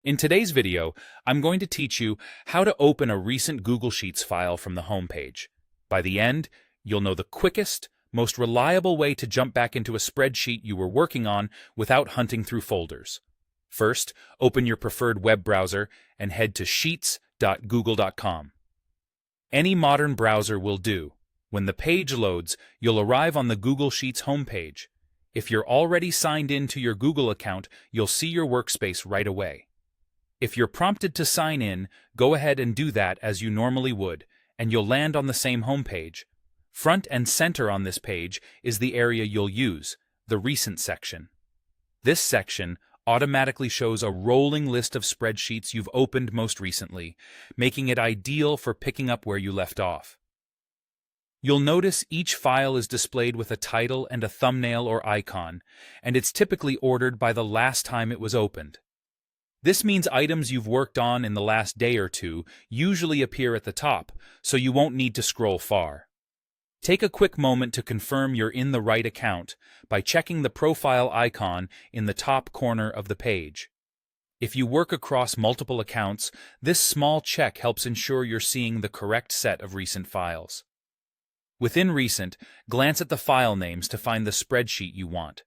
In today's video, I'm going to teach you how to open a recent Google Sheets file from the home page. By the end, you'll know the quickest, most reliable way to jump back into a spreadsheet you were working on without hunting through folders. First, open your preferred web browser and head to sheets.google.com. Any modern browser will do. When the page loads, you'll arrive on the Google Sheets homepage. If you're already signed in to your Google account, you'll see your workspace right away. If you're prompted to sign in, go ahead and do that as you normally would, and you'll land on the same homepage. Front and center on this page is the area you'll use, the Recent section. This section automatically shows a rolling list of spreadsheets you've opened most recently, making it ideal for picking up where you left off. You'll notice each file is displayed with a title and a thumbnail or icon, and it's typically ordered by the last time it was opened. This means items you've worked on in the last day or two usually appear at the top, so you won't need to scroll far. Take a quick moment to confirm you're in the right account by checking the profile icon in the top corner of the page. If you work across multiple accounts, this small check helps ensure you're seeing the correct set of recent files. Within Recent, glance at the file names to find the spreadsheet you want.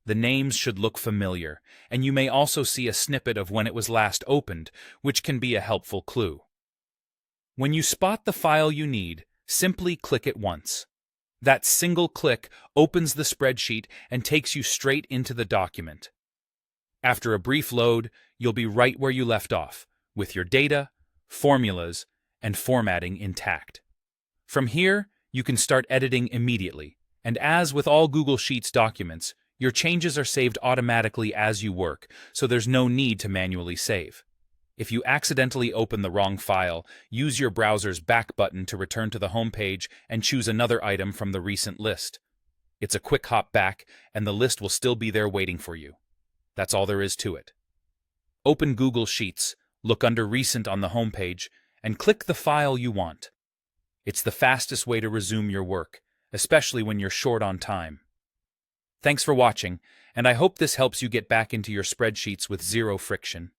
The names should look familiar, and you may also see a snippet of when it was last opened, which can be a helpful clue. When you spot the file you need, simply click it once. That single click opens the spreadsheet and takes you straight into the document. After a brief load, you'll be right where you left off, with your data, formulas, and formatting intact. From here, you can start editing immediately, and as with all Google Sheets documents, your changes are saved automatically as you work, so there's no need to manually save. If you accidentally open the wrong file, use your browser's back button to return to the home page and choose another item from the recent list. It's a quick hop back, and the list will still be there waiting for you. That's all there is to it. Open Google Sheets, look under Recent on the home page, and click the file you want. It's the fastest way to resume your work, especially when you're short on time. Thanks for watching, and I hope this helps you get back into your spreadsheets with zero friction.